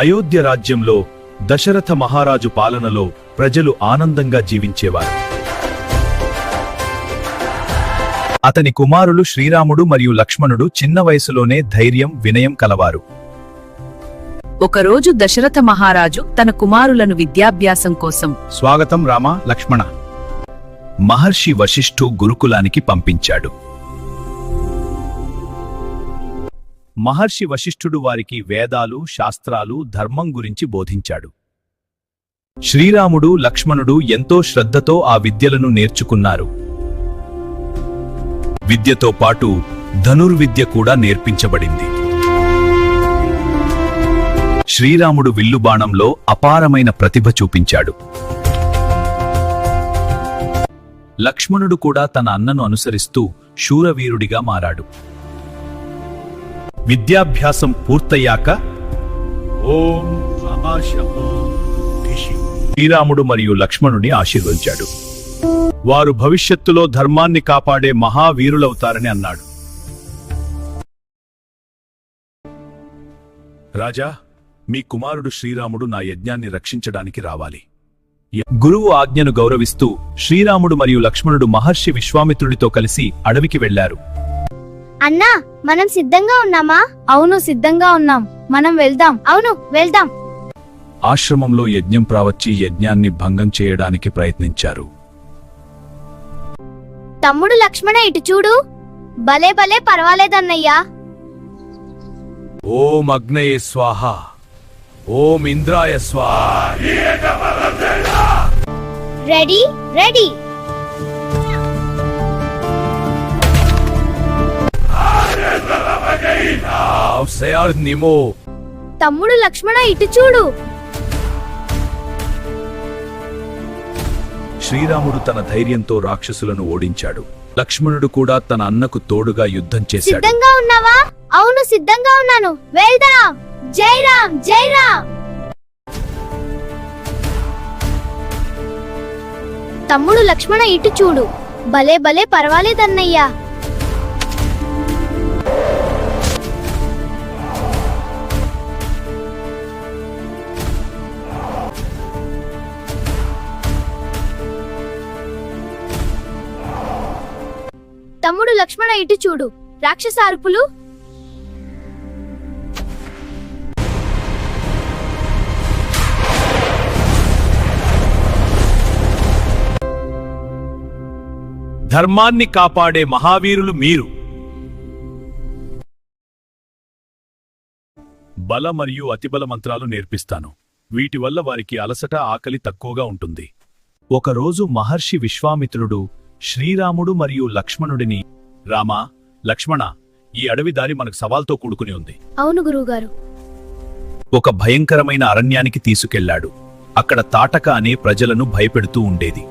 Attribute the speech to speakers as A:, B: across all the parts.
A: అయోధ్య రాజ్యంలో దశరథ మహారాజు పాలనలో ప్రజలు ఆనందంగా జీవించేవారు. అతని కుమారులు శ్రీరాముడు మరియు లక్ష్మణుడు చిన్న వయసులోనే ధైర్యం, వినయం కలవారు.
B: ఒకరోజు దశరథ మహారాజు తన కుమారులను విద్యాభ్యాసం కోసం
A: స్వాగతం రామ, లక్ష్మణ. మహర్షి వశిష్ఠు గురుకులానికి పంపించాడు. మహర్షి వశిష్ఠుడు వారికి వేదాలు, శాస్త్రాలు, ధర్మం గురించి బోధించాడు. శ్రీరాముడు, లక్ష్మణుడు ఎంతో శ్రద్ధతో ఆ విద్యలను నేర్చుకున్నారు. విద్యతో పాటు ధనుర్విద్య కూడా నేర్పించబడింది. శ్రీరాముడు విల్లుబాణంలో అపారమైన ప్రతిభ చూపించాడు. లక్ష్మణుడు కూడా తన అన్నను అనుసరిస్తూ శూరవీరుడిగా మారాడు. విద్యాభ్యాసం పూర్తయ్యాక శ్రీరాముడు మరియు లక్ష్మణుని ఆశీర్వదించాడు. వారు భవిష్యత్తులో ధర్మాన్ని కాపాడే మహావీరులవుతారని అన్నాడు. రాజా, మీ కుమారుడు శ్రీరాముడు నా యజ్ఞాన్ని రక్షించడానికి రావాలి. గురువు ఆజ్ఞను గౌరవిస్తూ శ్రీరాముడు మరియు లక్ష్మణుడు మహర్షి విశ్వామిత్రుడితో కలిసి అడవికి వెళ్లారు.
C: అన్నా, మనం సిద్ధంగా ఉన్నామా? అవును, సిద్ధంగా ఉన్నాం. మనం వెళ్దాం. అవును, వెళ్దాం.
A: ఆశ్రమంలో యజ్ఞం ప్రావచ్చి యజ్ఞాన్ని భంగం చేయడానికి ప్రయత్నించారు.
C: తమ్ముడు లక్ష్మణ, ఇటు చూడు. భలే భలే, పర్వాలేదన్నయ్యా.
A: ఓం అగ్నయే స్వాహ, ఓం ఇంద్రాయ స్వాహ.
C: Ready ready. తమ్ముడు లక్ష్మణ, ఇటు చూడు.
A: శ్రీరాముడు తన ధైర్యంతో రాక్షసులను ఓడించాడు. లక్ష్మణుడు కూడా తన అన్నకు తోడుగా యుద్ధం చేశాడు.
C: సిద్ధంగా ఉన్నావా? అవును, సిద్ధంగా ఉన్నాను. వెళ్దాం. జై రామ్, జై రామ్. తమ్ముడు లక్ష్మణ, ఇటు చూడు. భలే భలే, పర్వాలేదన్నయ్యా. తమ్ముడు లక్ష్మణ, ఇటు చూడు. రాక్షస అరుపులు.
A: ధర్మాన్ని కాపాడే మహావీరులు మీరు. బల మరియు అతిబల మంత్రాలు నేర్పిస్తాను. వీటి వల్ల వారికి అలసట, ఆకలి తక్కువగా ఉంటుంది. ఒకరోజు మహర్షి విశ్వామిత్రుడు శ్రీరాముడు మరియు లక్ష్మణుడిని, రామా, లక్ష్మణ, ఈ అడవి దారి మనకు సవాల్తో కూడుకుని ఉంది.
C: అవును గురువుగారు.
A: ఒక భయంకరమైన అరణ్యానికి తీసుకెళ్లాడు. అక్కడ తాటక అనే ప్రజలను భయపెడుతూ ఉండేది.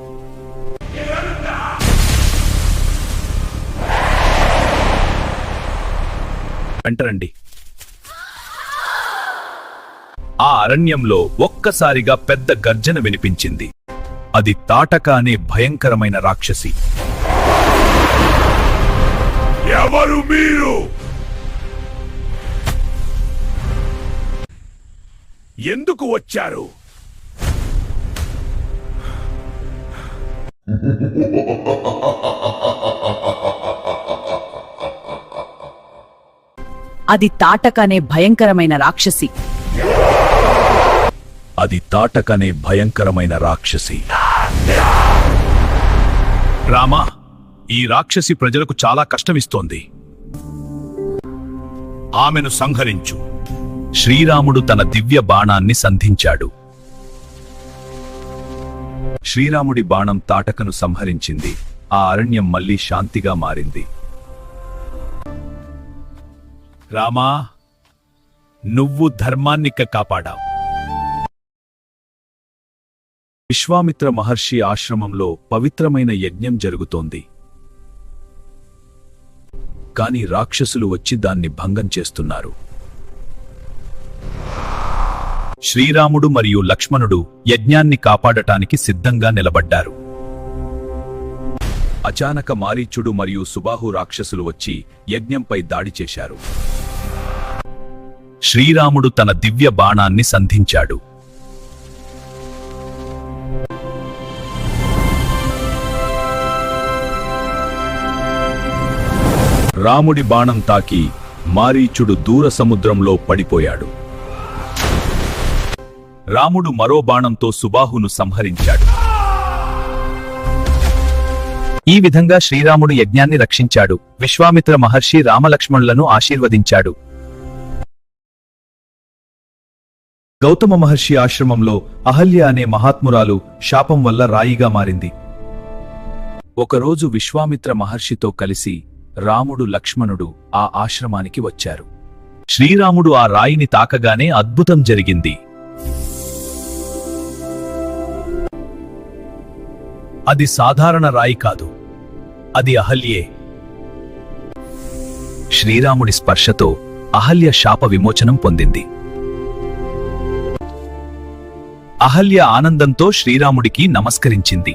A: వెంటరండి. ఆ అరణ్యంలో ఒక్కసారిగా పెద్ద గర్జన వినిపించింది. అది తాటక అనే భయంకరమైన రాక్షసి. ఎవరు మీరు? ఎందుకు వచ్చారు?
B: అది తాటక అనే భయంకరమైన రాక్షసి.
A: అది తాటకనే భయంకరమైన రాక్షసి. రామా, ఈ రాక్షసి ప్రజలకు చాలా కష్టమిస్తోంది. ఆమెను సంహరించు. శ్రీరాముడు తన దివ్య బాణాన్ని సంధించాడు. శ్రీరాముడి బాణం తాటకను సంహరించింది. ఆ అరణ్యం మళ్లీ శాంతిగా మారింది. రామా, నువ్వు ధర్మాన్ని కాపాడావు. విశ్వామిత్ర మహర్షి ఆశ్రమంలో పవిత్రమైన యజ్ఞం జరుగుతోంది. కాని రాక్షసులు వచ్చి దాన్ని భంగం చేస్తున్నారు. శ్రీరాముడు మరియు లక్ష్మణుడు యజ్ఞాన్ని కాపాడటానికి సిద్ధంగా నిలబడ్డారు. అచానక మారీచుడు మరియు సుబాహు రాక్షసులు వచ్చి యజ్ఞంపై దాడి చేశారు. శ్రీరాముడు తన దివ్య బాణాన్ని సంధించాడు. రాముడి బాణం తాకి మారీచుడు దూర సముద్రంలో పడిపోయాడు. రాముడు మరో బాణంతో సుబాహును సంహరించాడు. ఈ విధంగా శ్రీరాముడు యజ్ఞాన్ని రక్షించాడు. విశ్వామిత్ర మహర్షి రామలక్ష్మణులను ఆశీర్వదించాడు. గౌతమ మహర్షి ఆశ్రమంలో అహల్య అనే మహాత్మురాలు శాపం వల్ల రాయిగా మారింది. ఒకరోజు విశ్వామిత్ర మహర్షితో కలిసి రాముడు లక్ష్మణుడు ఆ ఆశ్రమానికి వచ్చారు. శ్రీరాముడు ఆ రాయిని తాకగానే అద్భుతం జరిగింది. అది సాధారణ రాయి కాదు, అది అహల్యే. శ్రీరాముడి స్పర్శతో అహల్య శాప విమోచనం పొందింది. అహల్య ఆనందంతో శ్రీరాముడికి నమస్కరించింది.